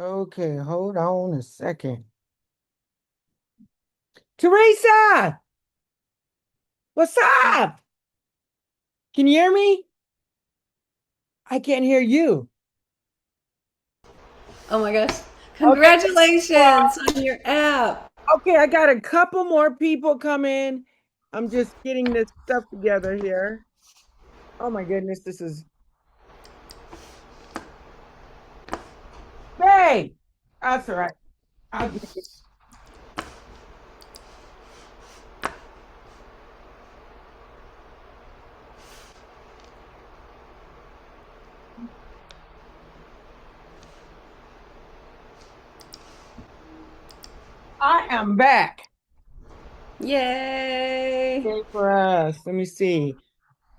Okay, hold on a second. Teresa, what's up? Can you hear me? I can't hear you. Oh my gosh. Okay, Congratulations on your app. okay, I got a couple more people coming. I'm just getting this stuff together here. Oh my goodness, this is hey, that's all right. I'll get it. I am back. Yay. Okay, for us. Let me see.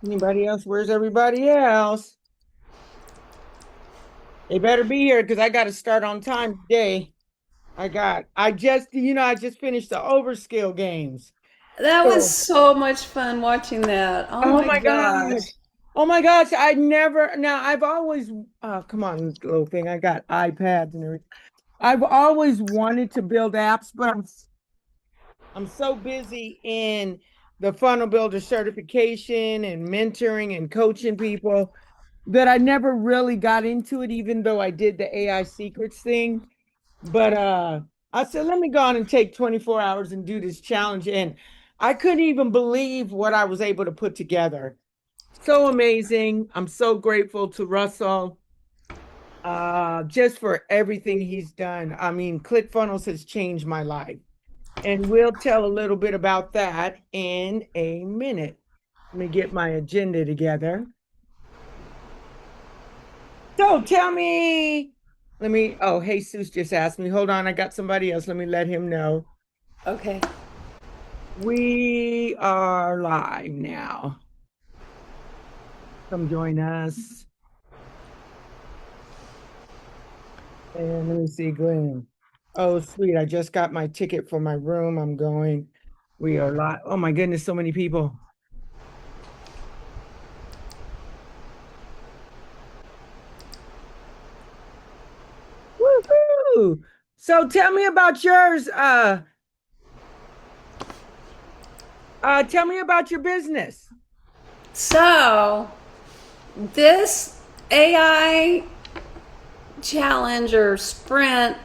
Anybody else? Where's everybody else? They better be here because I got to start on time today. I just finished the overskill games. That was So, so much fun watching that. Oh oh my my gosh. gosh. Oh my gosh. I've always, come on, little thing. I got iPads and everything. I've always wanted to build apps, but I'm so busy in the funnel builder certification and mentoring and coaching people that I never really got into it, even though I did the AI secrets thing. But I said, let me go on and take 24 hours and do this challenge. And I couldn't even believe what I was able to put together. So amazing. I'm so grateful to Russell just for everything he's done. I mean, ClickFunnels has changed my life. And we'll tell a little bit about that in a minute. Let me get my agenda together. So tell me, oh, Jesus just asked me. Hold on, I got somebody else. Let me let him know. Okay. We are live now. Come join us. And let me see, Glenn. Oh, sweet. I just got my ticket for my room. I'm going. We are live. Oh my goodness, so many people. Woohoo! So tell me about yours. Tell me about your business. So, this AI challenge or sprint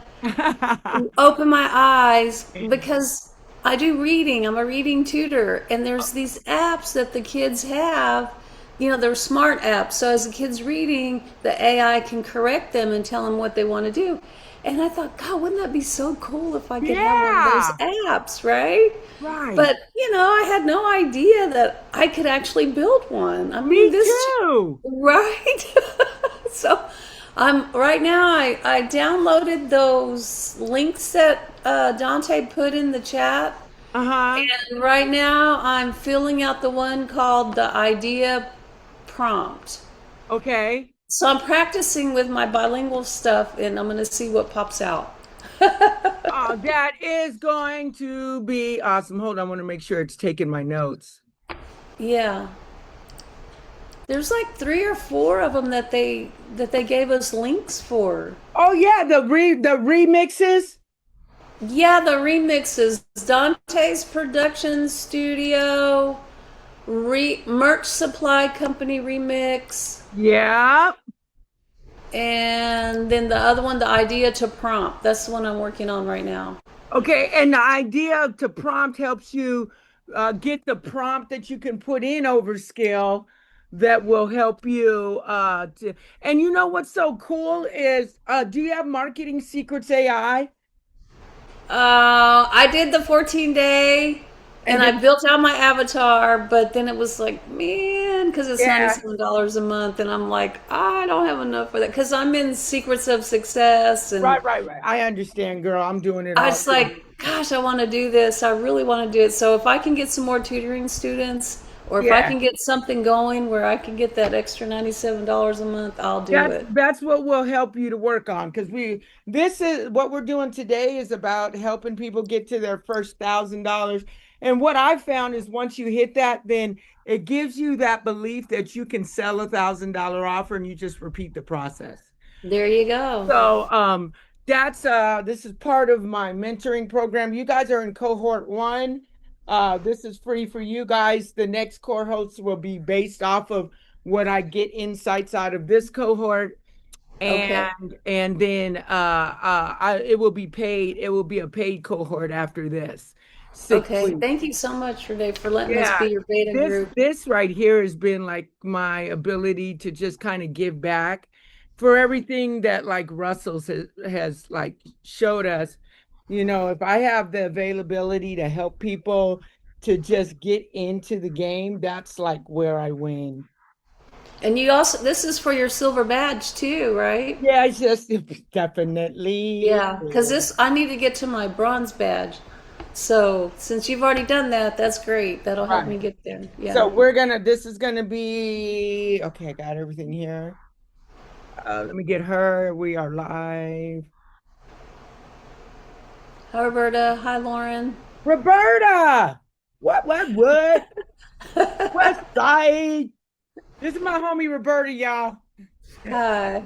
opened my eyes because I do reading. I'm a reading tutor, and there's these apps that the kids have. They're smart apps. So as the kids reading, the AI can correct them and tell them what they want to do. And I thought, God, wouldn't that be so cool if I could have one of those Yeah, apps, right? right. But I had no idea that I could actually build one. I mean, Me this, too. right? So I'm right now. I downloaded those links that Dante put in the chat, Uh-huh. and right now I'm filling out the one called the idea prompt. Okay. So I'm practicing with my bilingual stuff, and I'm going to see what pops out. Oh, that is going to be awesome. Hold on, I want to make sure it's taking my notes. Yeah, there's like three or four of them that they gave us links for. Oh yeah, the remixes. Yeah, the remixes. Dante's production studio, merch supply company remix, Yeah. and then the other one, the idea to prompt. That's the one I'm working on right now. Okay, and the idea to prompt helps you get the prompt that you can put in overskill that will help you and you know what's so cool is do you have Marketing Secrets AI? I did the 14-day And and I then built out my avatar, but then it was like, man, because it's yeah, $97 a month, and I'm like, I don't have enough for that because I'm in Secrets of Success, and right. I understand, girl. I'm doing it I all was too. like, gosh, I want to do this. I really want to do it. So if I can get some more tutoring students, or if I Yeah. can get something going where I can get that extra $97 a month, I'll do it. That's what will help you to work on because we this is what we're doing today is about helping people get to their first $1,000. And what I found is once you hit that, then it gives you that belief that you can sell $1,000 offer and you just repeat the process. There you go. So That's this is part of my mentoring program. You guys are in cohort one. This is free for you guys. The next cohorts will be based off of what I get insights out of this cohort. Okay. And then it will be paid. It will be a paid cohort after this. six Okay. weeks. Thank you so much, Renee, for letting us Yeah, be your beta group. this right here has been like my ability to just kind of give back for everything that like has like showed us. If I have the availability to help people to just get into the game, that's like where I win. And you also, this is for your silver badge too, right? Yeah, it's just definitely Yeah, because is. this, I need to get to my bronze badge. So since you've already done that, that's great. That'll help Right. me get there. So Yeah. this is gonna be okay. I got everything here. Let me get her. We are live. Hi, Roberta. Hi, Lauren. Roberta! What? West Side. This is my homie Roberta, y'all. Hi.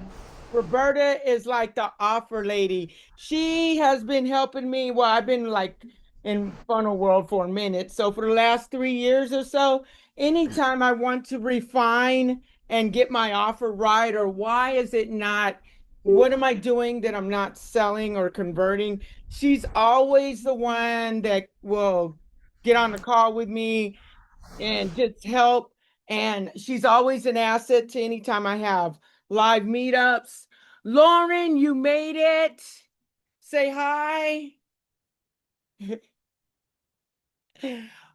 Roberta is like the offer lady. She has been helping me. Well, I've been like in funnel world for a minute. So for the last 3 years or so, anytime I want to refine and get my offer right, or why is it not, what am I doing that I'm not selling or converting? She's always the one that will get on the call with me and just help. And she's always an asset to anytime I have live meetups. Lauren, you made it. Say hi.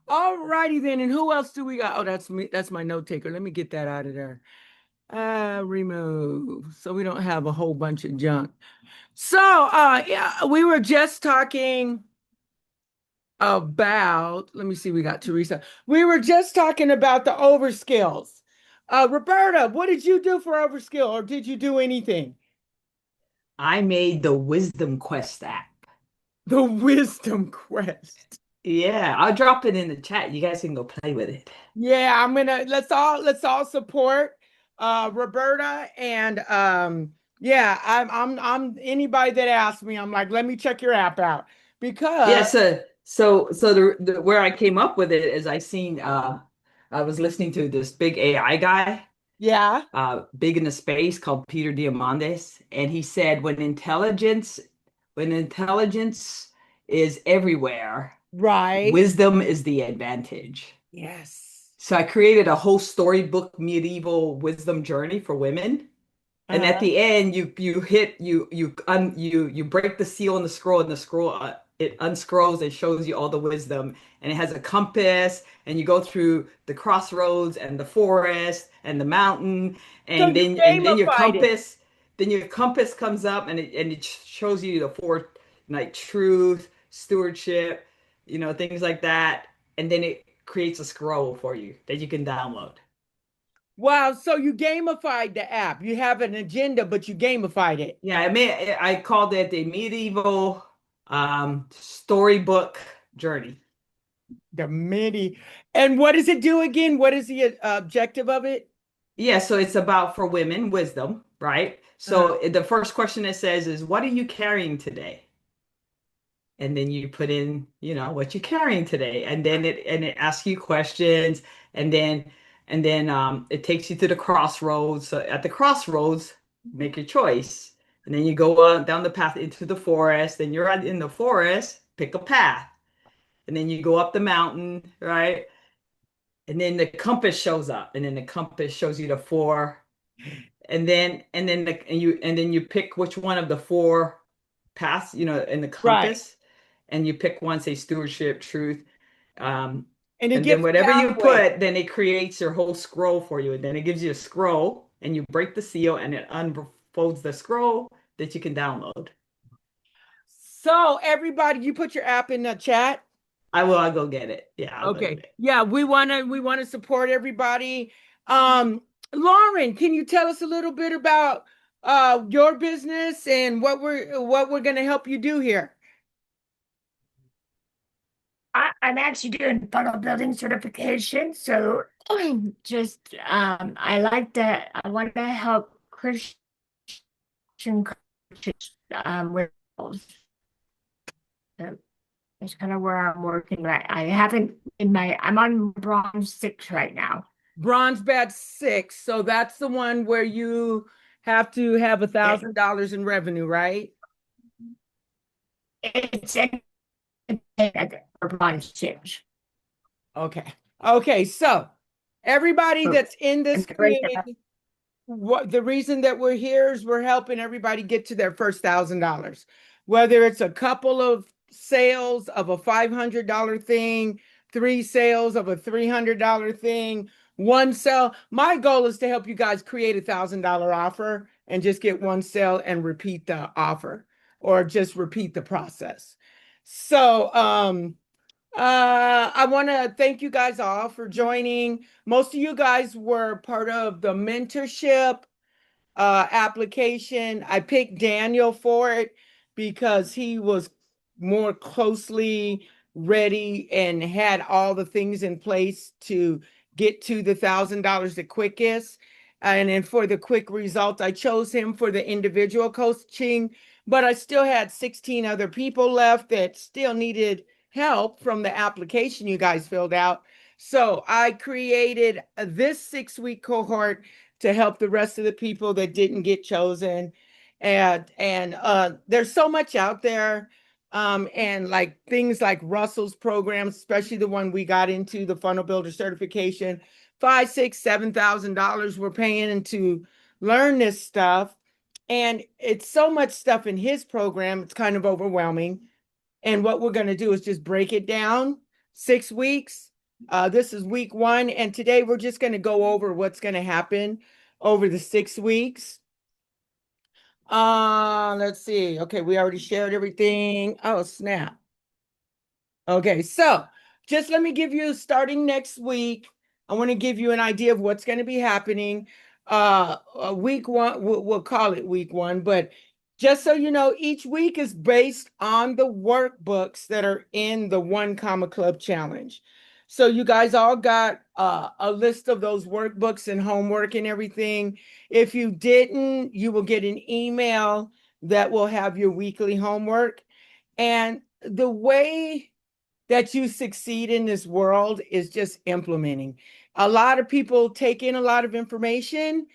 All righty then. And who else do we got? Oh, that's me. That's my note taker. Let me get that out of there. Remove. So we don't have a whole bunch of junk. So yeah, we were just talking about, let me see, we got Teresa. We were just talking about the overskills. Roberta, what did you do for overskill, or did you do anything? I made the Wisdom Quest app. The wisdom quest. Yeah, I'll drop it in the chat. You guys can go play with it. Yeah, I'm gonna let's all support Roberta and yeah, I'm anybody that asks me, I'm like, let me check your app out Yeah, because so the where I came up with it is I was listening to this big AI guy, yeah, big in the space called Peter Diamandis, and he said when intelligence is everywhere, right. wisdom is the advantage. Yes. So I created a whole storybook medieval wisdom journey for women. And at Uh-huh. the end, you break the seal on the scroll, and the scroll it unscrolls and shows you all the wisdom, and it has a compass, and you go through the crossroads and the forest and the mountain, So and you then gamified it. your compass comes up, and it shows you the four, like truth, stewardship, things like that, and then it creates a scroll for you that you can download. Wow, so you gamified the app. You have an agenda, but you gamified it. Yeah, I called it the medieval storybook journey. The MIDI. And what does it do again? What is the objective of it? Yeah, so it's about for women, wisdom, right? Uh, So the first question it says is, what are you carrying today? And then you put in, what you're carrying today, and then it asks you questions, and then it takes you to the crossroads. So at the crossroads, make your choice, and then you go down the path into the forest. Then you're in the forest, pick a path, and then you go up the mountain, right? And then the compass shows up, and then the compass shows you the four, and then you pick which one of the four paths, in the right. compass, and you pick one, say stewardship, truth, um, And it and then gives whatever you pathway. put, then it creates your whole scroll for you, and then it gives you a scroll, and you break the seal, and it unfolds the scroll that you can download. So everybody, you put your app in the chat. I'll go get it. Yeah, I'll go get Okay. it. Yeah, we wanna support everybody. Um, Lauren, can you tell us a little bit about your business and what we're gonna help you do here? I'm actually doing funnel building certification. So just I want to help Christian coaches with so that's kind of where I'm working right. I haven't in my I'm on bronze 6 right now. Bronze badge 6. So that's the one where you have to have It, $1,000 in revenue, right? it's in for bronze 6. Okay. Okay. So everybody But that's in this and right now, community, what the reason that we're here is we're helping everybody get to their first $1,000, whether it's a couple of sales of a $500 thing, 3 sales of a $300 thing, 1 sale. My goal is to help you guys create $1,000 offer and just get 1 sale and repeat the offer or just repeat the process. So, I want to thank you guys all for joining. Most of you guys were part of the mentorship application. I picked Daniel for it because he was more closely ready and had all the things in place to get to the $1,000 the quickest. And then for the quick result, I chose him for the individual coaching, but I still had 16 other people left that still needed help from the application you guys filled out. So I created this 6-week cohort to help the rest of the people that didn't get chosen. And there's so much out there. And like things like Russell's program, especially the one we got into, the funnel builder certification, $5, $6, $7,000 we're paying to learn this stuff. And it's so much stuff in his program, it's kind of overwhelming. And what we're going to do is just break it down 6 weeks. This is week 1. And today we're just going to go over what's going to happen over the 6 weeks. Let's see. Okay, we already shared everything. Oh, snap. Okay, so just let me give you starting next week. I want to give you an idea of what's going to be happening. Week 1, we'll call it week 1, but just so you know, each week is based on the workbooks that are in the 1 Comma Club Challenge. So you guys all got a list of those workbooks and homework and everything. If you didn't, you will get an email that will have your weekly homework. And the way that you succeed in this world is just implementing. A lot of people take in a lot of information,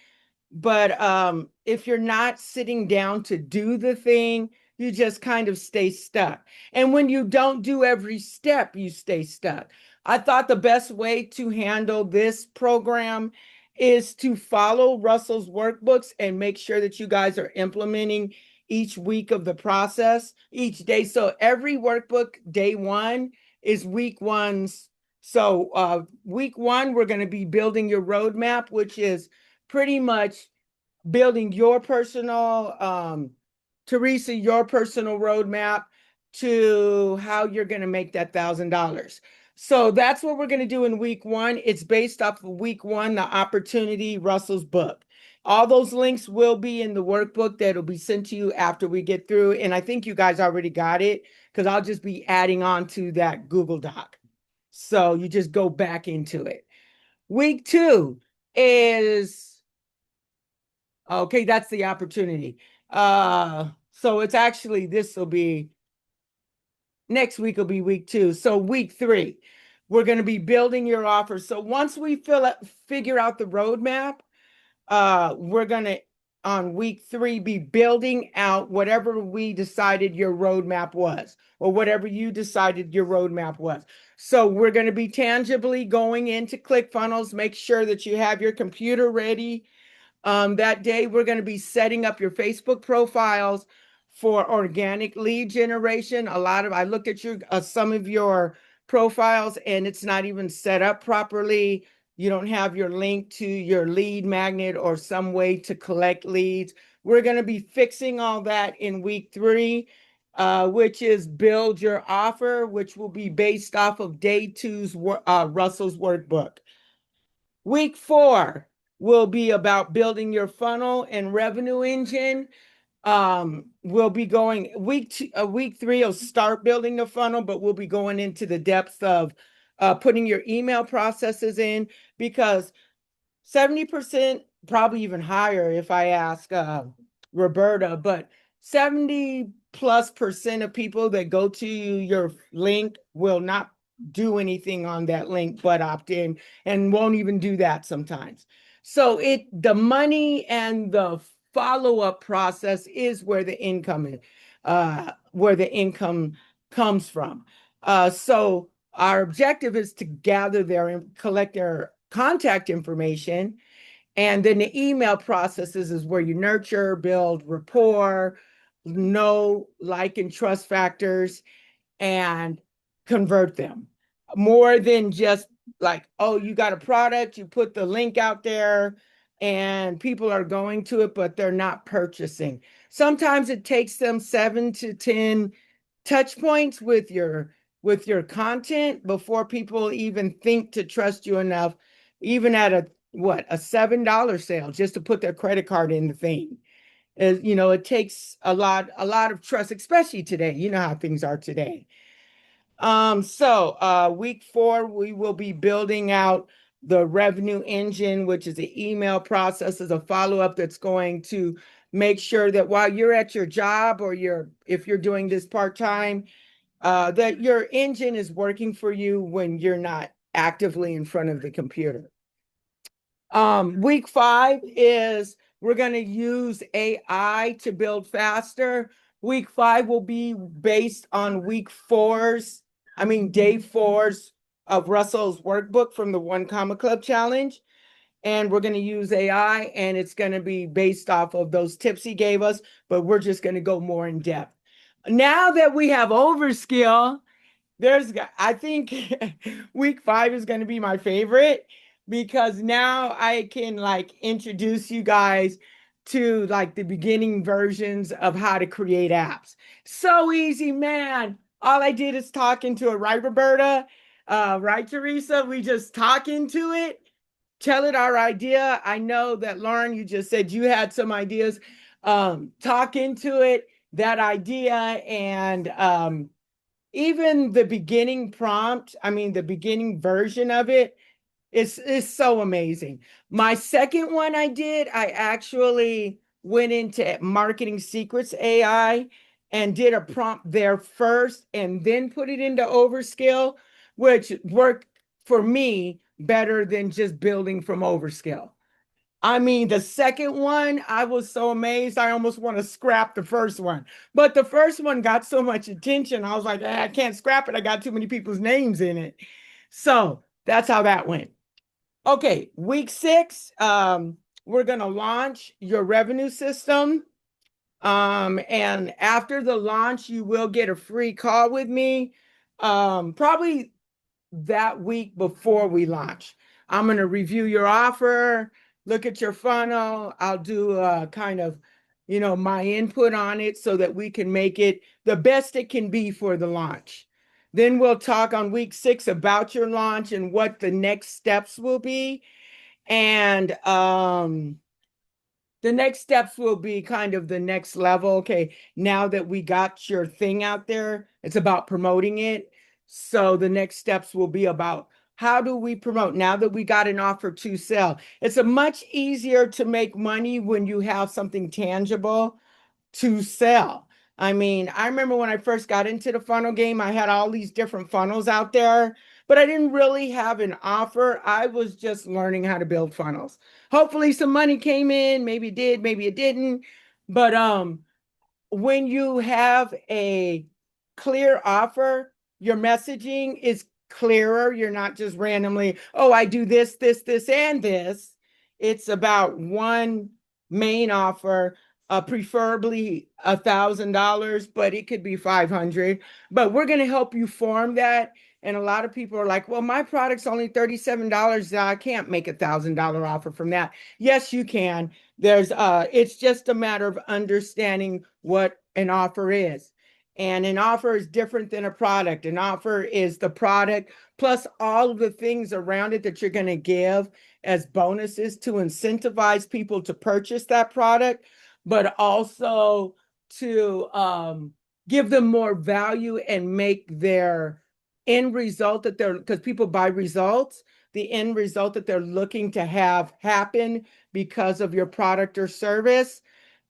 but if you're not sitting down to do the thing, you just kind of stay stuck. And when you don't do every step, you stay stuck. I thought the best way to handle this program is to follow Russell's workbooks and make sure that you guys are implementing each week of the process, each day. So every workbook, day 1 is week 1's. So week 1, we're going to be building your roadmap, which is pretty much building your personal, Teresa, your personal roadmap to how you're going to make that $1,000. So that's what we're going to do in week 1. It's based off of week 1, the opportunity, Russell's book. All those links will be in the workbook that'll be sent to you after we get through. And I think you guys already got it because I'll just be adding on to that Google Doc. So you just go back into it. Week 2 is, okay, that's the opportunity. So it's actually, this will be, next week will be week 2. So week 3, we're going to be building your offer. So once we figure out the roadmap, we're going to, on week 3, be building out whatever we decided your roadmap was, or whatever you decided your roadmap was. So we're going to be tangibly going into ClickFunnels, make sure that you have your computer ready. That day, we're going to be setting up your Facebook profiles for organic lead generation. I looked at some of your profiles and it's not even set up properly. You don't have your link to your lead magnet or some way to collect leads. We're going to be fixing all that in week 3, which is build your offer, which will be based off of day 2's Russell's workbook. Week 4 will be about building your funnel and revenue engine. We'll be going week 3 will start building the funnel, but we'll be going into the depths of putting your email processes in, because 70%, probably even higher if I ask Roberta, but 70+% of people that go to your link will not do anything on that link but opt in, and won't even do that sometimes. So the money and the follow-up process is where the income comes from. So our objective is to gather collect their contact information, and then the email processes is where you nurture, build rapport, know, like, and trust factors, and convert them. More than just like, oh, you got a product, you put the link out there, and people are going to it, but they're not purchasing. Sometimes it takes them 7 to 10 touch points with your content before people even think to trust you enough, even at a $7 sale, just to put their credit card in the thing. It takes a lot of trust, especially today. You know how things are today. So week 4, we will be building out the revenue engine, which is the email process, as a follow-up that's going to make sure that while you're at your job, or if you're doing this part-time, that your engine is working for you when you're not actively in front of the computer. Week 5 is we're going to use AI to build faster. Week 5 will be based on day 4's of Russell's workbook from the One Comma Club Challenge. And we're going to use AI, and it's going to be based off of those tips he gave us, but we're just going to go more in depth. Now that we have overskill, I think week 5 is going to be my favorite, because now I can introduce you guys to the beginning versions of how to create apps. So easy, man. All I did is talk into it, right, Roberta? Right, Teresa? We just talk into it, tell it our idea. I know that, Lauren, you just said you had some ideas. Talk into it, that idea, and even the beginning prompt, the beginning version of it is so amazing. My second one I actually went into Marketing Secrets AI and did a prompt there first and then put it into Overskill, which worked for me better than just building from Overskill. The second one, I was so amazed, I almost want to scrap the first one. But the first one got so much attention, I was like, I can't scrap it. I got too many people's names in it. So that's how that went. Okay, week 6, we're going to launch your revenue system. And after the launch, you will get a free call with me, probably that week before we launch. I'm going to review your offer, look at your funnel. I'll do kind of, my input on it so that we can make it the best it can be for the launch. Then we'll talk on week 6 about your launch and what the next steps will be. And the next steps will be kind of the next level. Okay, now that we got your thing out there, it's about promoting it. So the next steps will be about how do we promote now that we got an offer to sell. It's a much easier to make money when you have something tangible to sell. I remember when I first got into the funnel game, I had all these different funnels out there, but I didn't really have an offer. I was just learning how to build funnels. Hopefully some money came in, maybe it did, maybe it didn't. But when you have a clear offer, your messaging is clearer. You're not just randomly, oh, I do this, this, this, and this. It's about one main offer, preferably $1,000, but it could be 500. But we're going to help you form that. And a lot of people are like, well, my product's only $37. I can't make $1,000 offer from that. Yes, you can. It's just a matter of understanding what an offer is. And an offer is different than a product. An offer is the product plus all of the things around it that you're going to give as bonuses to incentivize people to purchase that product, but also to give them more value and make their end result because people buy results, the end result that they're looking to have happen because of your product or service,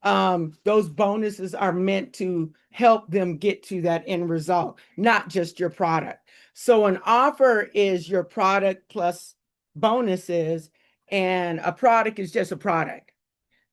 those bonuses are meant to help them get to that end result, not just your product. So an offer is your product plus bonuses, and a product is just a product.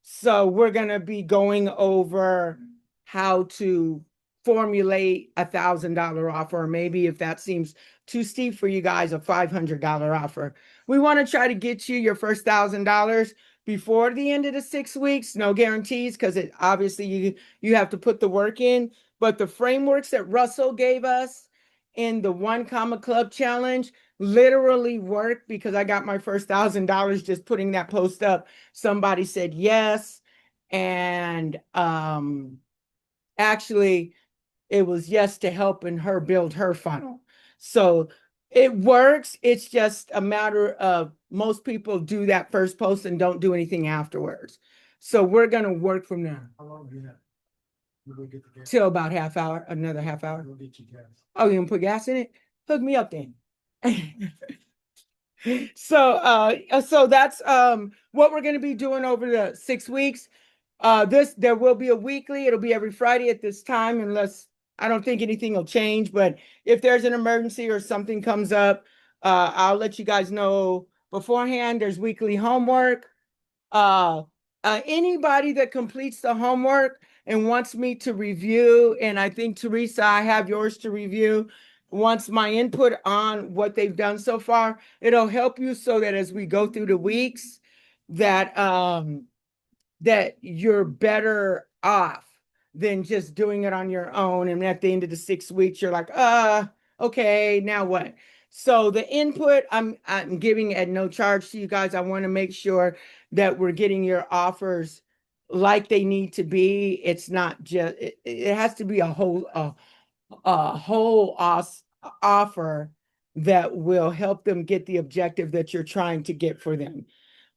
So we're going to be going over how to formulate $1,000 offer, or maybe if that seems too steep for you guys, a $500 offer. We want to try to get you your first $1,000 before the end of the 6 weeks. No guarantees, because it obviously you have to put the work in. But the frameworks that Russell gave us in the 1 Club Challenge literally worked, because I got my first $1,000 just putting that post up. Somebody said yes, and actually it was yes to helping her build her funnel. So it works. It's just a matter of most people do that first post and don't do anything afterwards. So we're going to work from there. How long do you have? We'll get the gas. Till about half hour, another half hour. We'll get you gas. Oh, you gonna put gas in it? Hook me up then. So that's what we're gonna be doing over the 6 weeks. There will be a weekly, it'll be every Friday at this time, unless I don't think anything will change. But if there's an emergency or something comes up, I'll let you guys know beforehand. There's weekly homework. Anybody that completes the homework and wants me to review, and I think Teresa, I have yours to review, wants my input on what they've done so far, it'll help you so that as we go through the weeks, that that you're better off than just doing it on your own. And at the end of the 6 weeks, you're like, okay, now what? So the input I'm giving at no charge to you guys. I want to make sure that we're getting your offers like they need to be. It's not just, it has to be a whole offer that will help them get the objective that you're trying to get for them.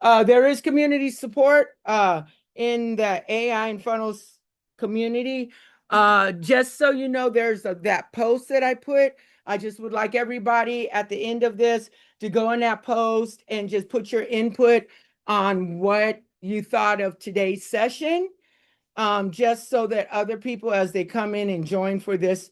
There is community support in the AI and funnels community. Just so you know, there's that post that I put. I just would like everybody at the end of this to go in that post and just put your input on what you thought of today's session. Just so that other people, as they come in and join for this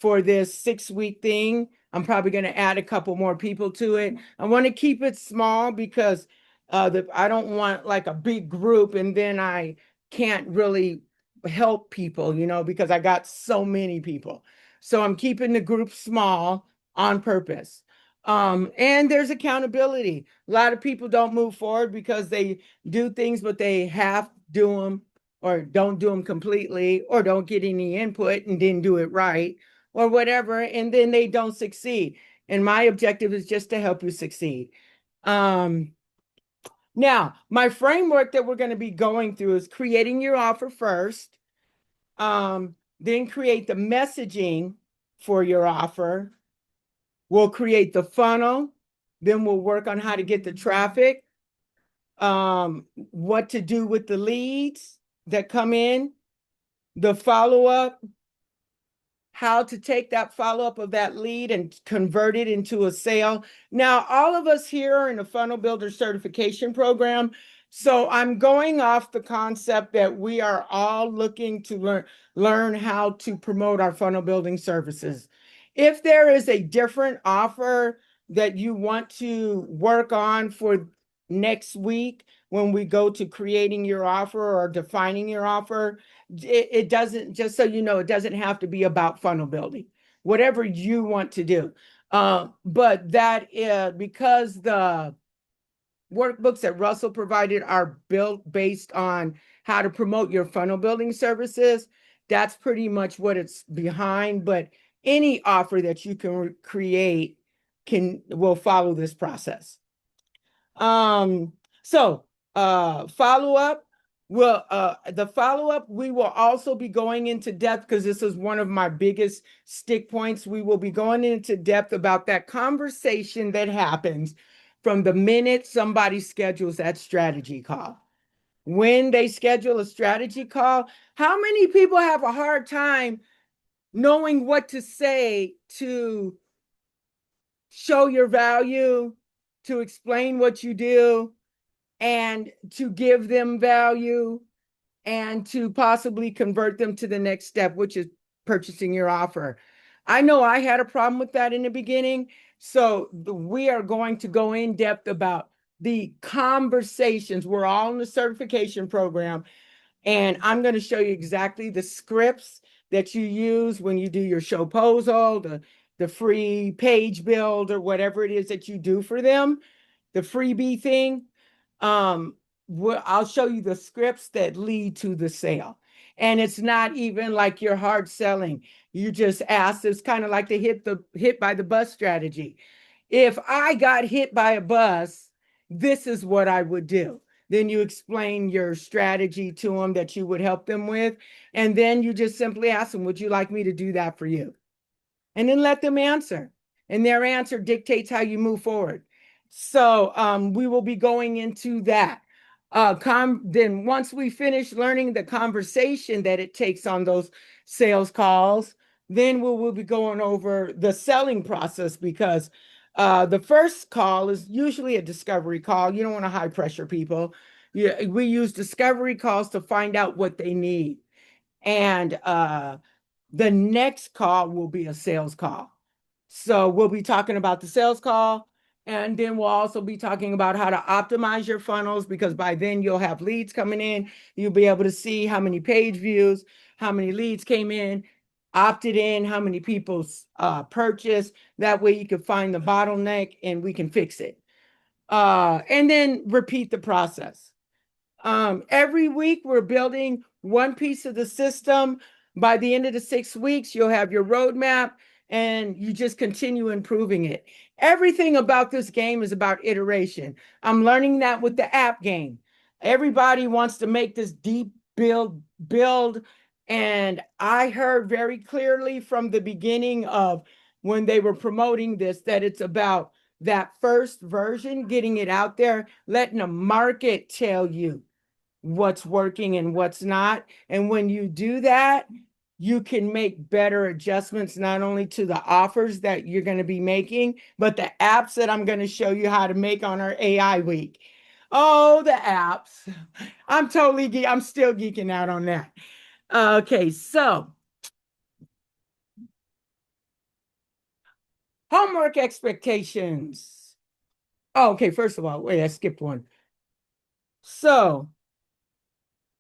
6-week thing, I'm probably going to add a couple more people to it. I want to keep it small because I don't want like a big group and then I can't really help people, because I got so many people. So I'm keeping the group small on purpose. And there's accountability. A lot of people don't move forward because they do things, but they half do them, or don't do them completely, or don't get any input and didn't do it right, or whatever, and then they don't succeed. And my objective is just to help you succeed. Now, my framework that we're going to be going through is creating your offer first, then create the messaging for your offer. We'll create the funnel, then we'll work on how to get the traffic, what to do with the leads that come in, the follow-up, how to take that follow-up of that lead and convert it into a sale. Now, all of us here are in a funnel builder certification program. So I'm going off the concept that we are all looking to learn how to promote our funnel building services. If there is a different offer that you want to work on for next week, when we go to creating your offer or defining your offer, it doesn't, just so you know, it doesn't have to be about funnel building, whatever you want to do. But that is because the workbooks that Russell provided are built based on how to promote your funnel building services. That's pretty much what it's behind. But any offer that you can create will follow this process. So follow-up. The follow-up, we will also be going into depth, because this is one of my biggest stick points. We will be going into depth about that conversation that happens from the minute somebody schedules that strategy call. When they schedule a strategy call, how many people have a hard time knowing what to say to show your value, to explain what you do, and to give them value? and to possibly convert them to the next step, which is purchasing your offer. I know I had a problem with that in the beginning. So we are going to go in depth about the conversations. We're all in the certification program, and I'm going to show you exactly the scripts that you use when you do your show proposal, the free page build, or whatever it is that you do for them, the freebie thing. um I'll show you the scripts that lead to the sale. And it's not even like you're hard selling. You just ask. It's kind of like the hit by the bus strategy. If I got hit by a bus, this is what I would do. Then you explain your strategy to them that you would help them with. And then you just simply ask them, would you like me to do that for you? And then let them answer. And their answer dictates how you move forward. So we will be going into that. Then once we finish learning the conversation that it takes on those sales calls, then we'll be going over the selling process, because the first call is usually a discovery call. You don't want to high pressure people. Yeah, we use discovery calls to find out what they need. And the next call will be a sales call. So we'll be talking about the sales call, and then we'll also be talking about how to optimize your funnels, because by then you'll have leads coming in. You'll be able to see how many page views, how many leads came in, opted in, how many people purchased. That way you can find the bottleneck and we can fix it. And then repeat the process. Every week we're building one piece of the system. By the end of the 6 weeks, you'll have your roadmap, and you just continue improving it. Everything about this game is about iteration. I'm learning that with the app game. Everybody wants to make this deep build. And I heard very clearly from the beginning of when they were promoting this that it's about that first version, getting it out there, letting the market tell you what's working and what's not. And when you do that, you can make better adjustments, not only to the offers that you're going to be making, but the apps that I'm going to show you how to make on our AI week. Oh, the apps. I'm still geeking out on that. Okay, so homework expectations. Oh, okay, first of all, wait, I skipped one. So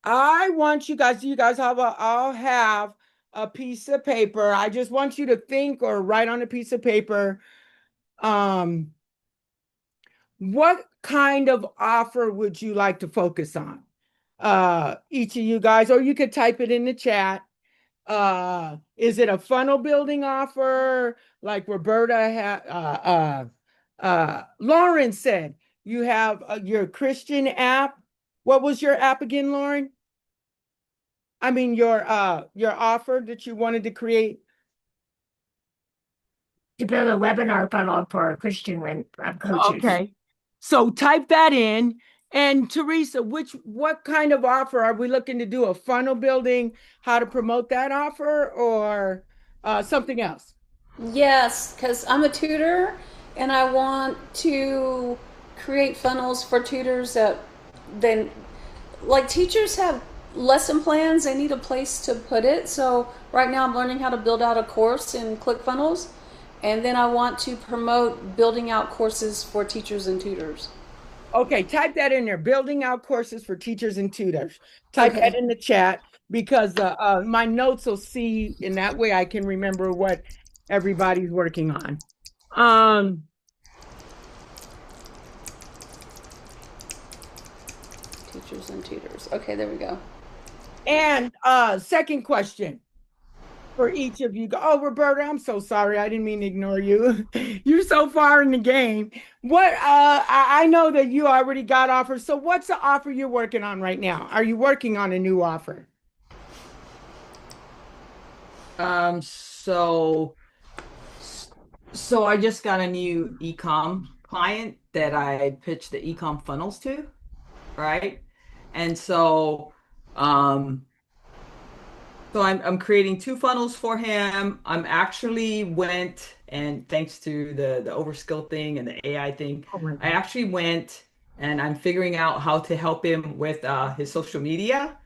I want you guys I'll have a piece of paper. I just want you to think or write on a piece of paper. What kind of offer would you like to focus on? Each of you guys, or you could type it in the chat. Is it a funnel building offer? Like Roberta Lauren said, you have your Christian app. What was your app again, Lauren? I mean, your offer that you wanted to create. To build a webinar funnel for Christian coaches. Okay. So type that in. And Teresa, what kind of offer are we looking to do? A funnel building, how to promote that offer, or something else? Yes, because I'm a tutor and I want to create funnels for tutors that then, like, teachers have lesson plans, they need a place to put it. So right now I'm learning how to build out a course in ClickFunnels, and then I want to promote building out courses for teachers and tutors. Okay, type that in there. Building out courses for teachers and tutors. Type Okay. that in the chat, because my notes will see, in that way I can remember what everybody's working on. Teachers and tutors. Okay, there we go. And second question for each of you. Oh, Roberta, I'm so sorry. I didn't mean to ignore you. You're so far in the game. What I know that you already got offers. So what's the offer you're working on right now? Are you working on a new offer? So I just got a new ecom client that I pitched the ecom funnels to, right? And so I'm creating two funnels for him. I'm actually went, and thanks to the overskill thing and the AI thing, Oh my I God. actually went and I'm figuring out how to help him with his social media.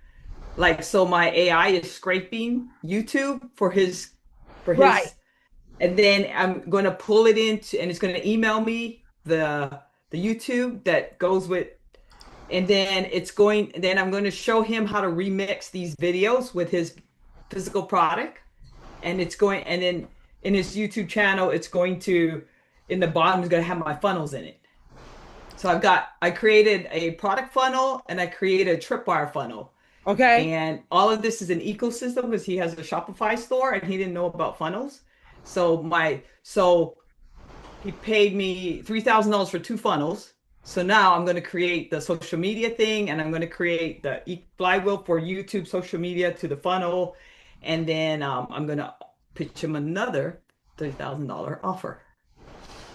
Like, so my AI is scraping YouTube for Right. his, and then I'm going to pull it into, and it's going to email me the YouTube that goes with, and then I'm going to show him how to remix these videos with his physical product, and then in his YouTube channel, it's going to, in the bottom, is going to have my funnels in it. So I created a product funnel and I created a tripwire funnel. Okay. And all of this is an ecosystem because he has a Shopify store and he didn't know about funnels. So he paid me $3,000 for two funnels. So now I'm going to create the social media thing and I'm going to create the flywheel for YouTube social media to the funnel. And then I'm going to pitch him another $3,000 offer.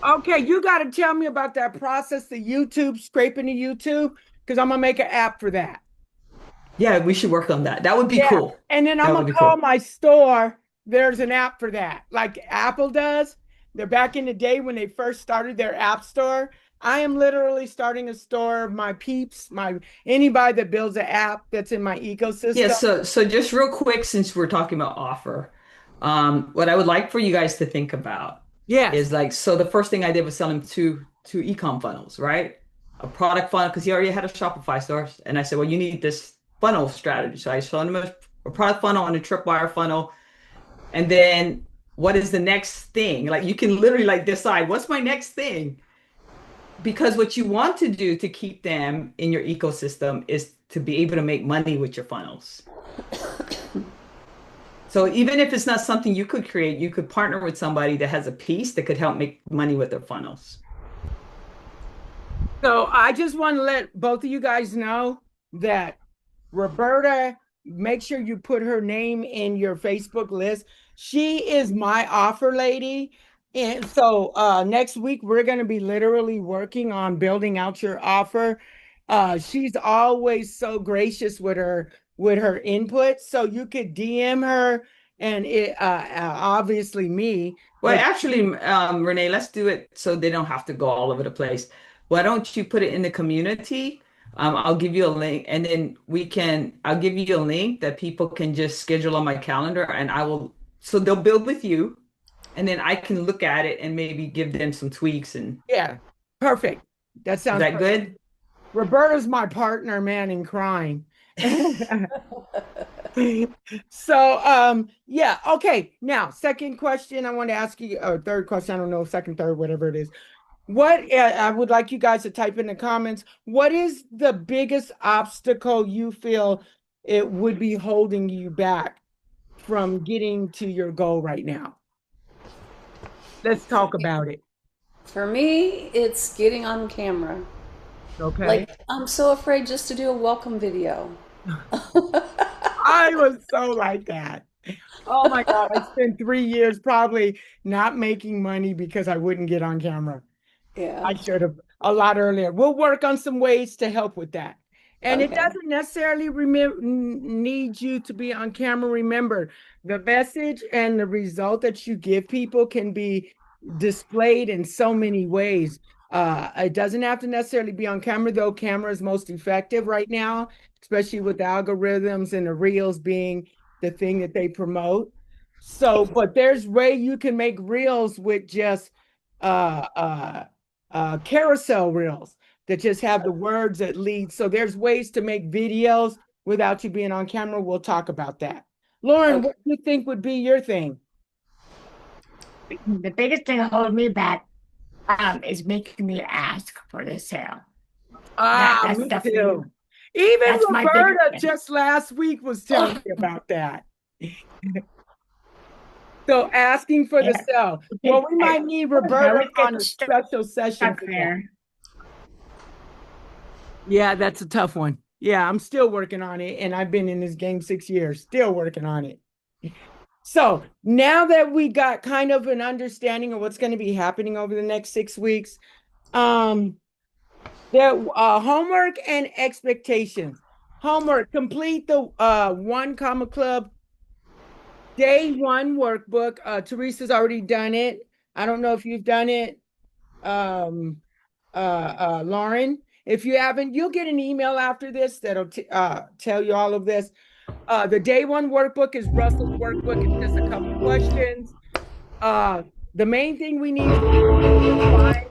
Okay, you got to tell me about that process, the YouTube, scraping the YouTube, because I'm gonna make an app for that. Yeah, we should work on that. That would be Yeah. cool. And then I'm That would gonna be call cool. my store. There's an app for that, like Apple does. They're back in the day when they first started their app store. I am literally starting a store of my peeps, my anybody that builds an app that's in my Yeah, ecosystem. so just real quick, since we're talking about offer, what I would like for you guys to think about Yes. is like, so the first thing I did was sell him two ecom funnels, right? A product funnel because he already had a Shopify store, and I said, well, you need this funnel strategy. So I showed him a product funnel and a tripwire funnel, and then what is the next thing? Like you can literally like decide what's my next thing, because what you want to do to keep them in your ecosystem is to be able to make money with your funnels. So even if it's not something you could create, you could partner with somebody that has a piece that could help make money with their funnels. So I just want to let both of you guys know that Roberta, make sure you put her name in your Facebook list. She is my offer lady. And so next week we're going to be literally working on building out your offer. She's always so gracious with her input. So you could DM her and obviously me, Well, but actually, Renee, let's do it so they don't have to go all over the place. Why don't you put it in the community? I'll give you a link, and then I'll give you a link that people can just schedule on my calendar, and so they'll build with you, and then I can look at it and maybe give them some tweaks. And yeah, perfect. That is sounds that perfect. good? Roberta's my partner, man, in crime. So, yeah, okay. Now, second question I want to ask you, or third question, I don't know, second, third, whatever it is. I would like you guys to type in the comments. What is the biggest obstacle you feel it would be holding you back from getting to your goal right now? Let's talk about it. For me, it's getting on camera. Okay. Like, I'm so afraid just to do a welcome video. I was so like that. Oh my God, I spent 3 years probably not making money because I wouldn't get on camera. Yeah. I should have a lot earlier. We'll work on some ways to help with that. And it Okay. doesn't necessarily need you to be on camera. Remember, the message and the result that you give people can be displayed in so many ways. It doesn't have to necessarily be on camera, though camera is most effective right now, especially with the algorithms and the reels being the thing that they promote. So, but there's way you can make reels with just uh uh carousel reels that just have the words that lead. So there's ways to make videos without you being on camera. We'll talk about that. Lauren, Okay. what do you think would be your thing? The biggest thing holding me back is making me ask for the sale. That's Me definitely too. Even that's my biggest Roberta thing. just last week was telling me about that. So asking for the Yeah, sale. because Well, we might need I Roberta always get on a stuck special session for that. there. Yeah, that's a tough one. Yeah, I'm still working on it, and I've been in this game 6 years, still working on it. So now that we got kind of an understanding of what's going to be happening over the next 6 weeks, um, there homework and expectations. Homework, complete the one comma club day one workbook. Teresa's already done it. I don't know if you've done it, Lauren. If you haven't, you'll get an email after this that'll tell you all of this. The day one workbook is Russell's workbook. It's just a couple questions. The main thing we need to do is find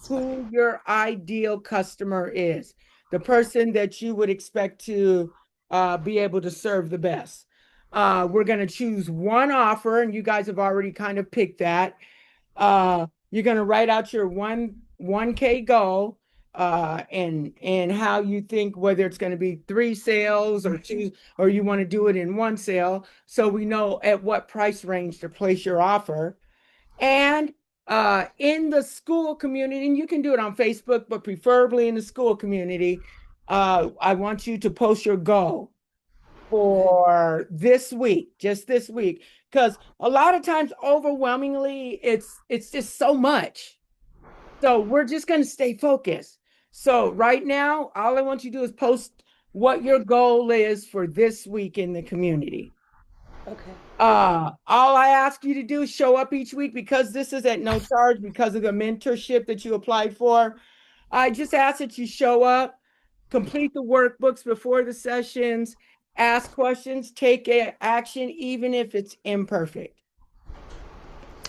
who your ideal customer is, the person that you would expect to be able to serve the best. We're going to choose one offer, and you guys have already kind of picked that. You're going to write out your 1K goal, and how you think, whether it's going to be 3 sales or 2, or you want to do it in 1 sale, so we know at what price range to place your offer. And in the school community, and you can do it on Facebook, but preferably in the school community, I want you to post your goal for this week, just this week, because a lot of times, overwhelmingly, it's just so much. So we're just going to stay focused. So right now, all I want you to do is post what your goal is for this week in the community. Okay. All I ask you to do is show up each week, because this is at no charge because of the mentorship that you applied for. I just ask that you show up, complete the workbooks before the sessions, ask questions, take action, even if it's imperfect.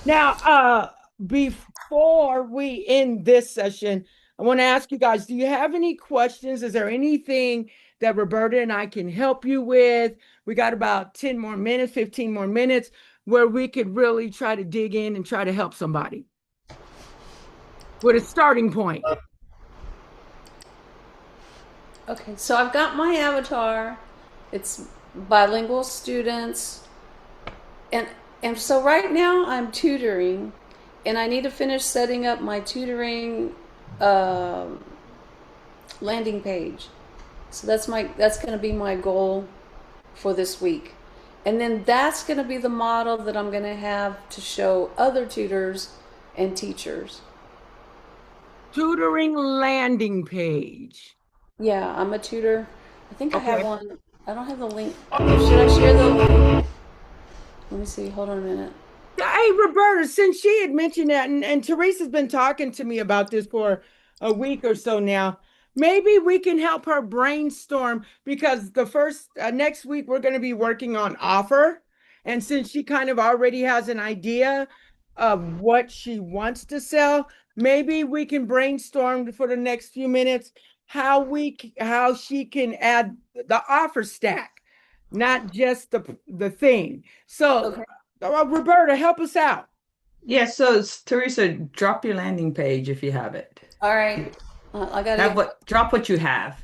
Now, before we end this session, I want to ask you guys, do you have any questions? Is there anything that Roberta and I can help you with? We got about 10 more minutes, 15 more minutes, where we could really try to dig in and try to help somebody with a starting point. Okay, so I've got my avatar. It's bilingual students. And so right now I'm tutoring, and I need to finish setting up my tutoring landing page. So that's going to be my goal for this week. And then that's going to be the model that I'm going to have to show other tutors and teachers. Tutoring landing page. Yeah, I'm a tutor. I think I have Okay. one. I don't have the link. Should I share the link? Let me see. Hold on a minute. Hey, Roberta, since she had mentioned that, and Teresa's been talking to me about this for a week or so now, maybe we can help her brainstorm, because the first next week we're going to be working on offer. And since she kind of already has an idea of what she wants to sell, maybe we can brainstorm for the next few minutes how she can add the offer stack, not just the thing. So Okay. Roberta, help us out. Yeah, so Teresa, drop your landing page if you have it. All right. I got Have to drop what you have.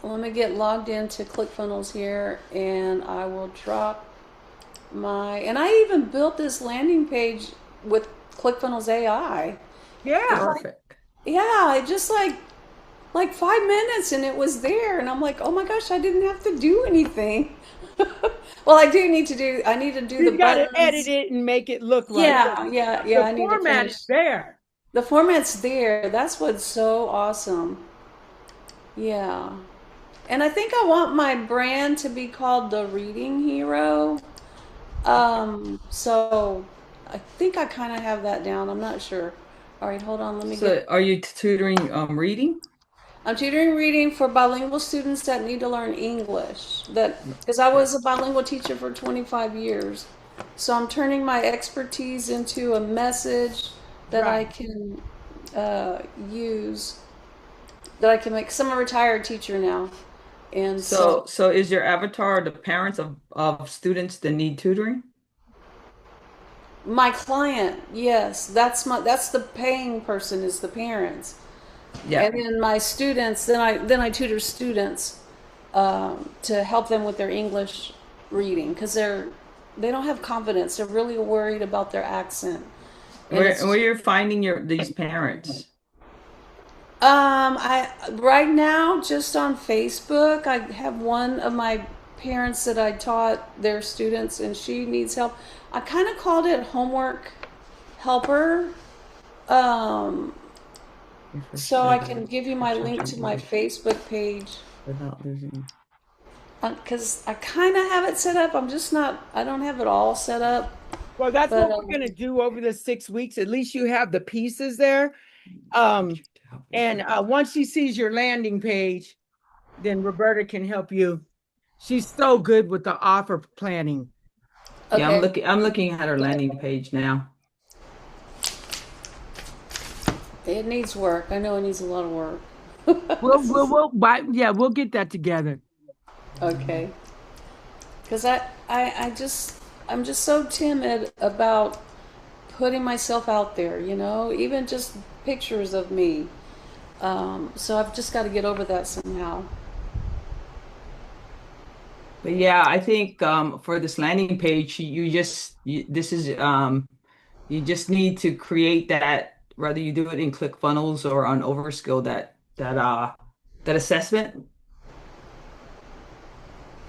let me get logged into ClickFunnels here, and I will drop and I even built this landing page with ClickFunnels AI. Yeah. Perfect. Yeah, it just like 5 minutes and it was there, and I'm like, oh my gosh, I didn't have to do anything. Well, I need to do You the got to buttons. edit it and make it look right. Yeah, The I need to format finish. is there. The format's there. That's what's so awesome. Yeah. And I think I want my brand to be called the Reading Hero. So I think I kind of have that down. I'm not sure. All right, hold on. Let me So get. are you tutoring reading? I'm tutoring reading for bilingual students that need to learn English. Because I was a bilingual teacher for 25 years. So I'm turning my expertise into a message that I Right. can use, that I can make. Because I'm a retired teacher now. And So is your avatar the parents of students that need tutoring? my client, yes, that's the paying person, is the parents. Yeah. And then my students, then I tutor students to help them with their English reading, because they don't have confidence. They're really worried about their accent. And Where you're finding these parents? I right now just on Facebook, I have one of my parents that I taught their students, and she needs help. I kind of called it homework helper. Um, so I can give you my link to my Facebook page, Without losing. because I kind of have it set up. I'm just not. I don't have it all set up. Well, that's But what we're going to do over the 6 weeks. At least you have the pieces there. And once she sees your landing page, then Roberta can help you She's so good with the offer planning. Yeah, Okay. I'm looking at her landing page now. It needs work. I know it needs a lot of work. We'll get that together. Okay. Because I'm just so timid about putting myself out there, even just pictures of me. So I've just got to get over that somehow. But yeah, I think for this landing page, you just need to create that, whether you do it in ClickFunnels or on Overskill, that assessment,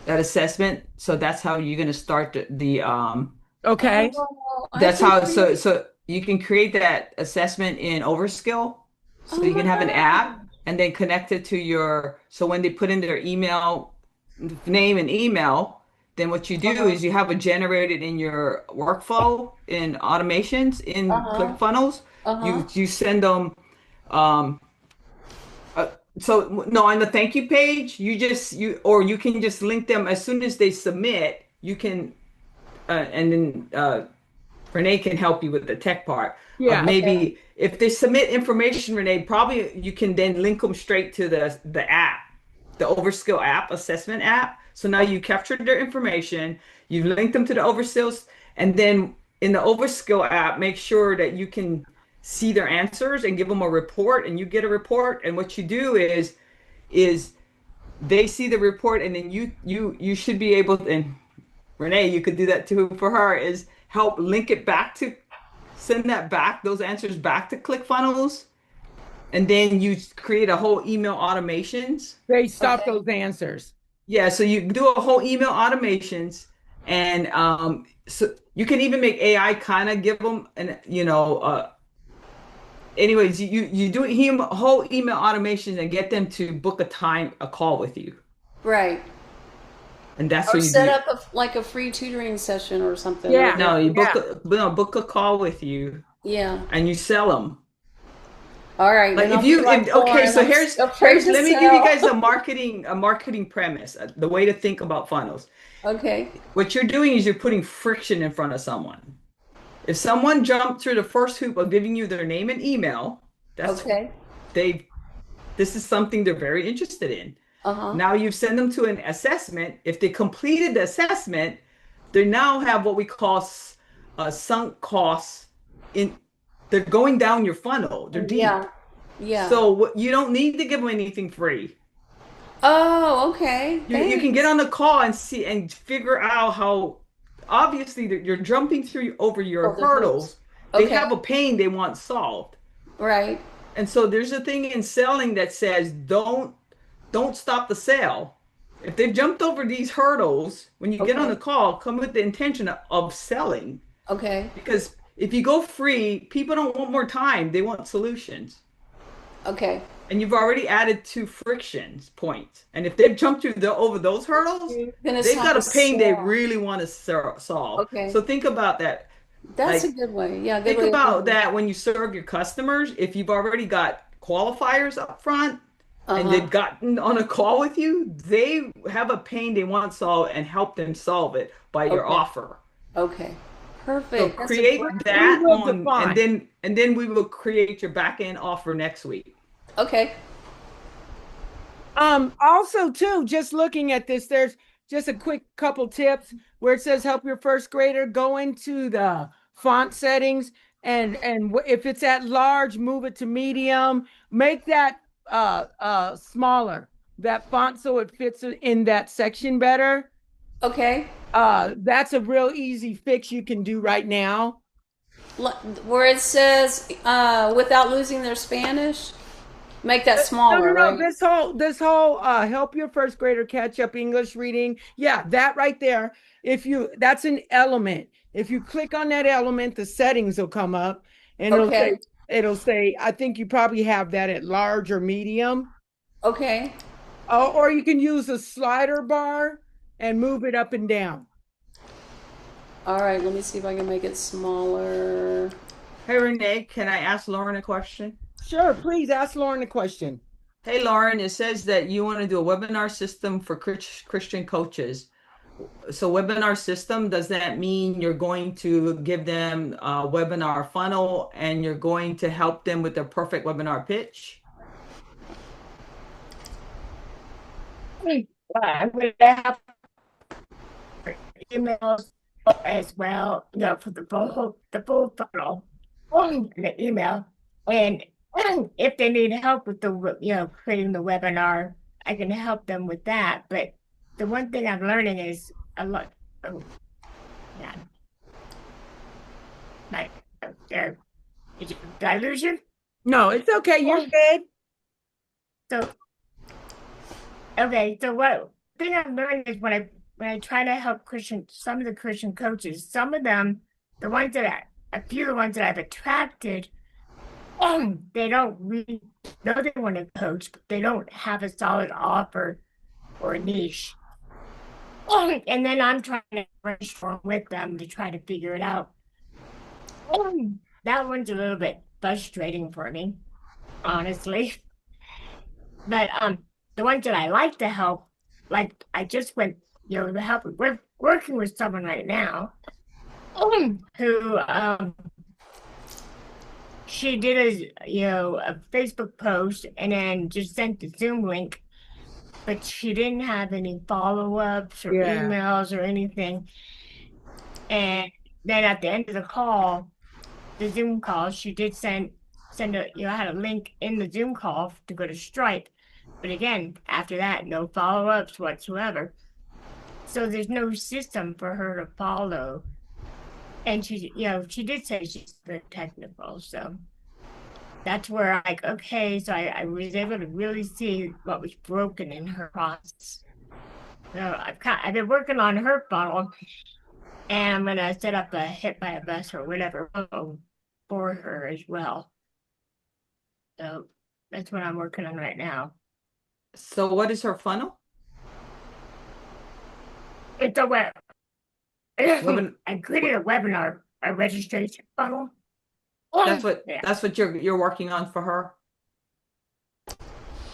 that assessment. So that's how you're gonna start Okay. Oh, I that's can how create. so you can create that assessment in Overskill. So Oh you my can have an app God. and then connect it to your, so when they put in their email name and email, then what you do Uh-huh. is you have it generated in your workflow in automations in Uh-huh. ClickFunnels. Uh-huh. You send them um so no, on the thank you page, you can just link them as soon as they submit. You can and then Renee can help you with the tech part of Yeah. Okay. maybe if they submit information, Renee, probably you can then link them straight to the app, the Overskill app, assessment app. So now Okay. you captured their information, you've linked them to the Overskills, and then in the Overskill app, make sure that you can see their answers and give them a report, and you get a report. And what you do is they see the report, and then you should be able to, and Renee, you could do that too for her, is help link it back to send that back, those answers back to ClickFunnels, and then you create a whole email automations. Based off Okay. those answers. Yeah, so you do a whole email automations, and so you can even make AI kind of give them, and anyways, you do him whole email automations and get them to book a call with you, Right. and that's Or what you set do. up like a free tutoring session or something. Or Yeah. No, you Yeah. book a call with you, yeah. and you sell them. All right. Like Then if I'll be you like if okay, Lauren. so I'm afraid here's to let me give you sell. guys a marketing premise, the way to think about funnels. Okay. What you're doing is you're putting friction in front of someone. If someone jumped through the first hoop of giving you their name and email, that's Okay. they this is something they're very interested in. Uh-huh. Now you send them to an assessment. If they completed the assessment, they now have what we call sunk costs in they're going down your funnel. They're deep. Yeah. Yeah. So you don't need to give them anything free. Oh, okay. You can get Thanks. on the call and see and figure out how obviously that you're jumping through over your Oh, the hoops. hurdles. They Okay. have a pain they want solved. Right. And so there's a thing in selling that says don't stop the sale. If they've jumped over these hurdles, when you get on the Okay. call, come with the intention of selling. Okay. Because if you go free, people don't want more time, they want solutions. Okay. And you've already added two frictions points. And if they've jumped through over those hurdles, Then it's they've time got to a pain they sell. really want to solve. Okay. So think about that. That's a Like good way. Yeah, good think way of about thinking. that when you serve your customers. If you've already got qualifiers up front and Uh-huh. they've gotten on a call with you, they have a pain they want solved and help them solve it by your Okay. offer. Okay. So Perfect. That's a create great We that will on define. and then we will create your back end offer next week. Okay. Also too, just looking at this, there's just a quick couple tips where it says help your first grader go into the font settings and if it's at large, move it to medium, make that smaller, that font so it fits in that section better. Okay. That's a real easy fix you can do right now. Where it says without losing their Spanish, make that smaller, No. right? This whole help your first grader catch up English reading. Yeah, that right there. If you that's an element. If you click on that element, the settings will come up and Okay. it'll say, I think you probably have that at large or medium. Okay. Or you can use a slider bar and move it up and down. All right. Let me see if I can make it smaller. Hey Renee, can I ask Lauren a question? Sure, please ask Lauren a question. Hey, Lauren, it says that you want to do a webinar system for Christian coaches. So webinar system, does that mean you're going to give them a webinar funnel and you're going to help them with their perfect webinar pitch? Well, I'm going to have emails as well, for the full funnel on the email. And if they need help with creating the webinar, I can help them with that. But the one thing I'm learning is a lot. Oh, yeah. Like, there, did I lose you? No, it's okay. You're good. So, okay. So what thing I'm learning is when I try to help some of the Christian coaches, some of them, a few of the ones that I've attracted, they don't really know they want to coach, but they don't have a solid offer or a niche. And then I'm trying to brainstorm with them to try to figure it out. That one's a little bit frustrating for me, honestly. But the ones that I like to help, like I just went, to help. We're working with someone right now, who she did a Facebook post and then just sent the Zoom link, but she didn't have any follow-ups or emails or anything. And then at the end of the Zoom call, she did send I had a link in the Zoom call to go to Stripe. But again, after that, no follow-ups whatsoever. So there's no system for her to follow. And she did say she's very technical. So that's where okay, so I was able to really see what was broken in her process. So I've been working on her funnel, and I'm gonna set up a hit by a bus or whatever for her as well. So that's what I'm working on right now. So what is her funnel? It's a web. I created a webinar, a registration funnel. That's what you're working on for her?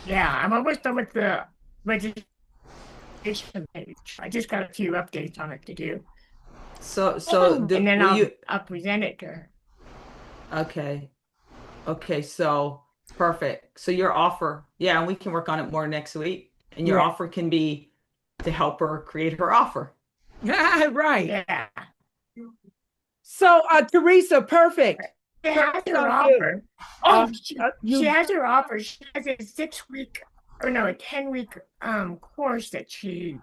Yeah, I'm almost done with the registration page. I just got a few updates on it to do. So and then I'll present it to her. Okay, so perfect. So your offer, and we can work on it more next week. And your offer can be to help her create her offer. Right. Yeah. So Teresa, perfect. She has her offer. She has her offer. She has a 10-week course that she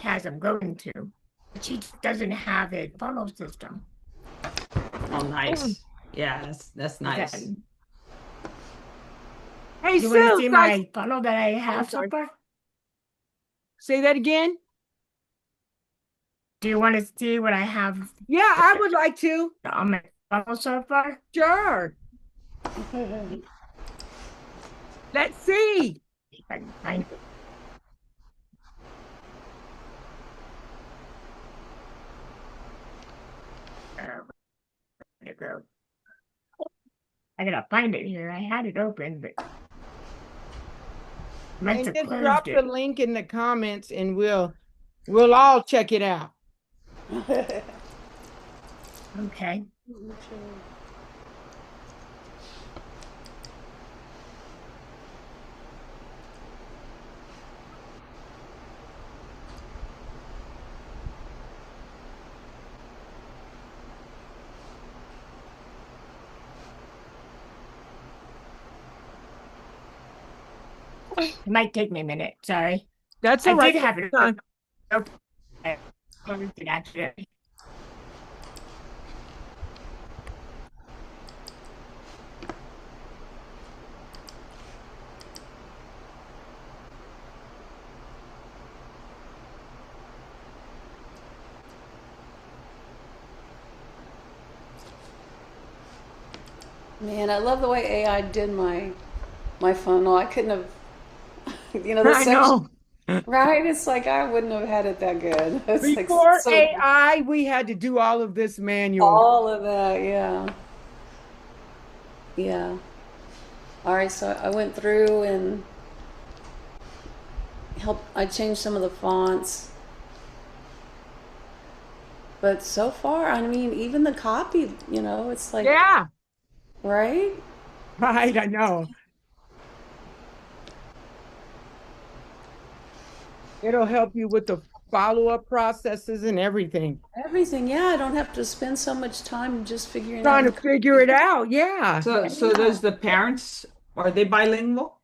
has them going to. But she doesn't have a funnel system. Oh, nice. Yeah, that's nice. Hey, you want to see my funnel that I have so far? Say that again. Do you want to see what I have? Yeah, I would like to. On my funnel so far? Sure. Let's see. If I can find it. Where'd it go? I gotta find it here. I had it open, but and just drop the link in the comments, and we'll all check it out. Okay. It might take me a minute. Sorry. That's all right. I did have it open. I closed it actually. Man, I love the way AI did my funnel. I couldn't have, the I know. Right? It's like I wouldn't have had it that good. It's Before AI, we had to do all of this manual. All of that, yeah. Yeah. All right, so I went through and I changed some of the fonts. But so far, I mean, even the copy, it's like, Yeah, right? right. I know. It'll help you with the follow-up processes and everything. Everything. Yeah, I don't have to spend so much time just figuring out Trying the to figure copy. it out. Yeah. So does the parents, are they bilingual?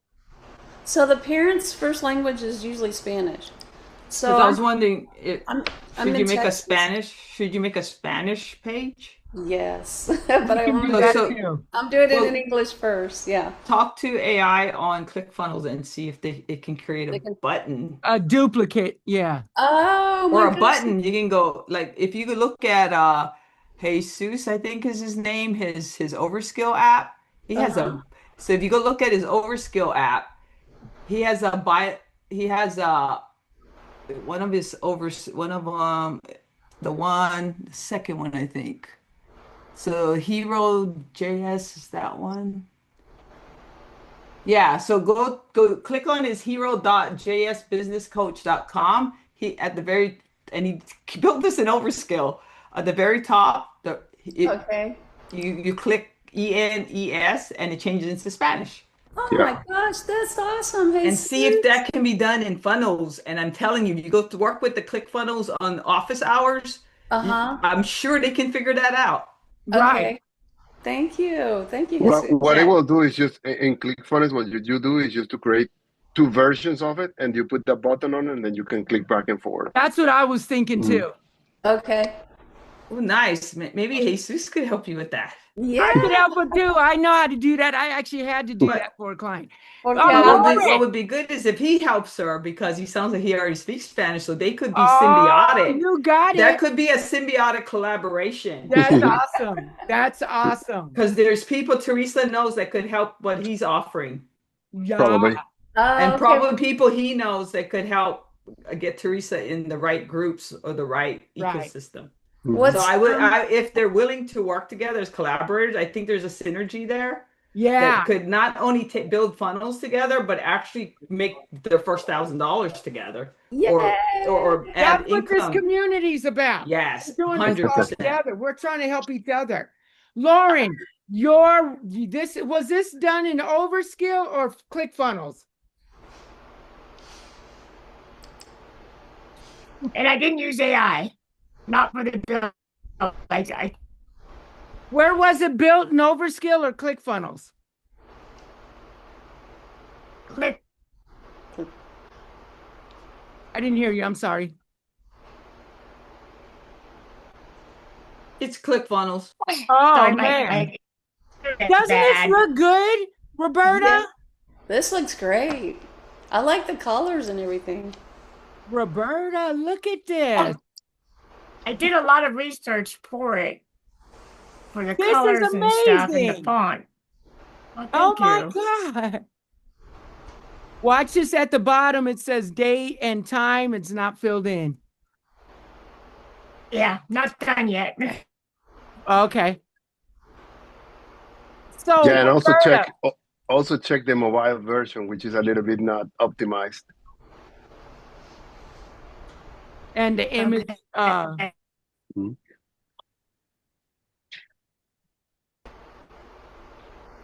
So the parents' first language is usually Spanish. Because So I was wondering, I'm I'm should in you make a Texas. Spanish? Should you make a Spanish page? Yes, We but I can want do to So do that it. so too. I'm doing it in well, English first. Yeah, talk to AI on ClickFunnels and see if it can create a they can. button A duplicate. Yeah. Oh or my a gosh. button. You can go like if you could look at Jesus, I think is his name, his Overskill app. He has Uh-huh. a so if you go look at his Overskill app, he has a buy he has a one of his over one of the second one I think. So Hero JS is that one. Yeah, so go click on his hero.jsbusinesscoach.com. He at the very and he built this in Overskill. At the very top, Okay. you click ENES and it changes into Spanish. Oh Yeah. my gosh, that's awesome. Hey, And see if sis. that can be done in funnels. And I'm telling you, you go to work with the ClickFunnels on office hours, Uh-huh. I'm sure they can figure that out. Right. Okay. Thank you. Thank you, Well, Jesus. what it Yeah. will do is just in ClickFunnels, what you do is just to create two versions of it, and you put the button on, and then you can click back and forth. That's what I was thinking Mhm. too. Okay. Oh, nice. Maybe Jesus could help you with that. I could Yeah. help it too. I know how to do that. I actually had to do But that for a client. Okay. But what Lauren. would be good is if he helps her because he sounds like he already speaks Spanish, so they could be Oh, symbiotic. you got That it. could be a symbiotic collaboration That's awesome. That's awesome. because there's people Teresa knows that could help what he's offering, Yeah. Probably. and Okay. probably people he knows that could help get Teresa in the right groups or the right Right. ecosystem. Mhm. So What's if they're willing to work together as collaborators, I think there's a synergy there Yeah. that could not only build funnels together, but actually make their first $1,000 together, or Yay. add That's what this income. community's about. Yes, We're doing this all 100%. together. We're trying to help each other. Lauren, was this done in Overskill or ClickFunnels? And I didn't use AI, not for the build. I Where was it built in Overskill or ClickFunnels? click. I didn't hear you. I'm sorry. It's ClickFunnels. Oh Sorry, man. my Doesn't this bad. look good, Roberta? Yeah. This looks great. I like the colors and everything. Roberta, look at this. I did a lot of research for it, for the This is colors and stuff and the amazing. font. Well, Oh thank my you. God. Watch this at the bottom. It says date and time. It's not filled in. Yeah, not done yet. Okay. So, Yeah, and Roberta, also check the mobile version, which is a little bit not optimized. and the image, Okay. Mhm.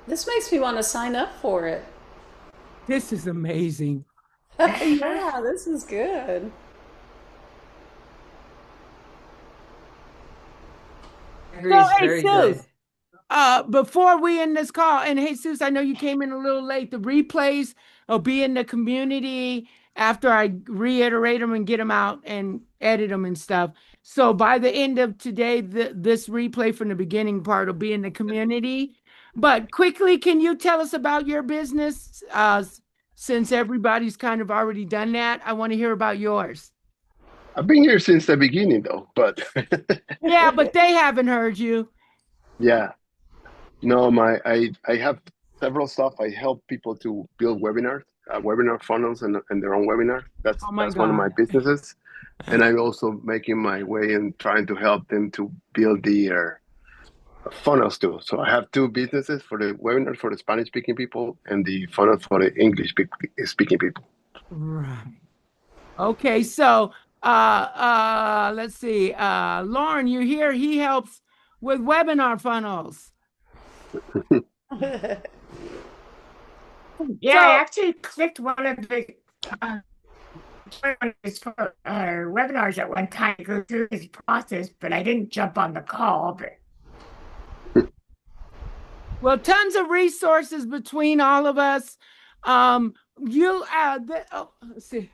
This makes me want to sign up for it. this is amazing. Yeah, this is good. I agree, So, it's hey, very Sue, good. before we end this call, and Jesus, I know you came in a little late. The replays will be in the community after I reiterate them and get them out and edit them and stuff. So by the end of today, this replay from the beginning part will be in the community. But quickly, can you tell us about your business? Since everybody's kind of already done that, I want to hear about yours. I've been here since the beginning, though, but Yeah, but they haven't heard you. yeah. No, I have several stuff. I help people to build webinars, webinar funnels, and their own webinar. Oh my That's one of my God. businesses, and I'm also making my way and trying to help them to build their funnels too. So I have two businesses for the webinars for the Spanish speaking people and the funnels for the English speaking people. Right. Okay, so let's see. Lauren, you're here. He helps with webinar funnels. Yeah, I So actually clicked one of the uh, for webinars at one time to go through his process, but I didn't jump on the call. But well, tons of resources between all of us. You let's see.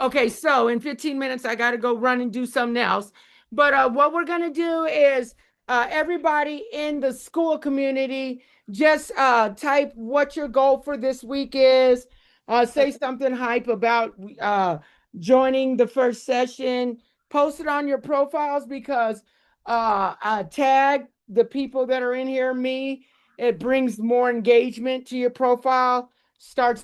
Okay, so in 15 minutes, I got to go run and do something else. But what we're going to do is everybody in the school community just type what your goal for this week is. Say something hype about joining the first session. Post it on your profiles because tag the people that are in here, me. It brings more engagement to your profile. Start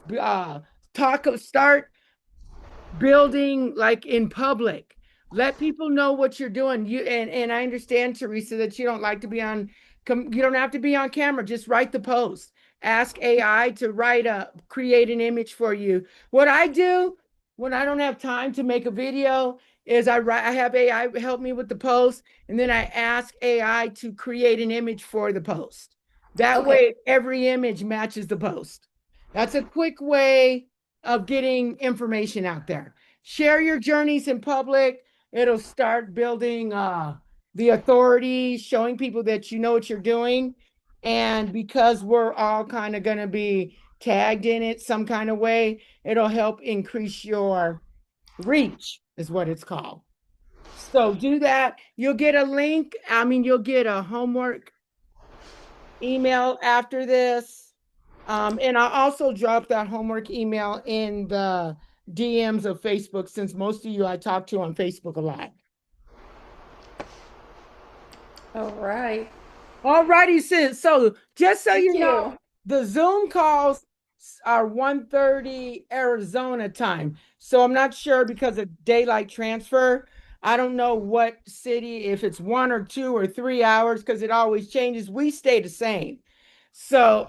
building like in public. Let people know what you're doing. And I understand, Teresa, that you don't like to be on. You don't have to be on camera. Just write the post. Ask AI to create an image for you. What I do when I don't have time to make a video is I have AI help me with the post, and then I ask AI to create an image for the post. That Okay. way, every image matches the post. That's a quick way of getting information out there. Share your journeys in public. It'll start building the authority, showing people that you know what you're doing. And because we're all kind of going to be tagged in it some kind of way, it'll help increase your reach, is what it's called. So do that. You'll get a link. I mean, you'll get a homework email after this. And I'll also drop that homework email in the DMs of Facebook, since most of you I talk to on Facebook a lot. All right. All righty, sis. So just so Thank you know, you. the Zoom calls are 1:30 Arizona time. So I'm not sure because of daylight transfer. I don't know what city, if it's 1 or 2 or 3 hours, because it always changes. We stay the same. So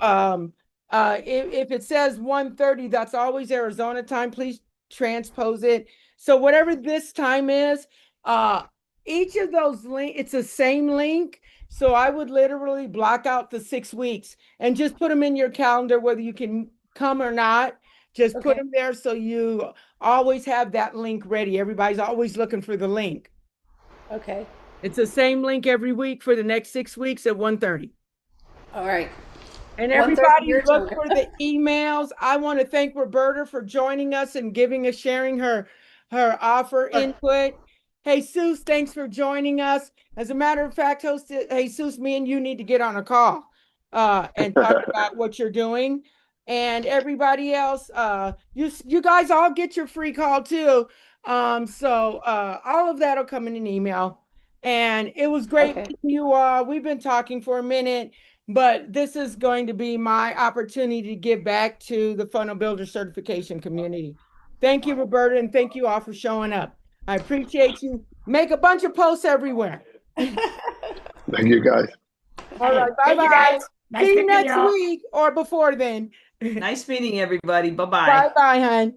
if it says 1:30, that's always Arizona time. Please transpose it. So whatever this time is, uh each of those link, it's the same link. So I would literally block out the 6 weeks and just put them in your calendar, whether you can come or not. Just put Okay. them there so you always have that link ready. Everybody's always looking for the link. Okay. It's the same link every week for the next 6 weeks at 1:30. All right. And 1:30 everybody your look time. for the emails. I want to thank Roberta for joining us and sharing her offer input. Hey, Jesus, thanks for joining us. As a matter of fact, Jesus, me and you need to get on a call and talk about what you're doing. And everybody else, you guys all get your free call too. So all of that'll come in an email. And it was great Okay. meeting you all. We've been talking for a minute, but this is going to be my opportunity to give back to the Funnel Builder certification community. Thank you, Roberta, and thank you all for showing up. I appreciate you. Make a bunch of posts everywhere. Thank you, guys. All right, thank you bye-bye. guys. Nice See you meeting next y'all. week or before then. Nice meeting everybody. Bye bye. Bye-bye, hon.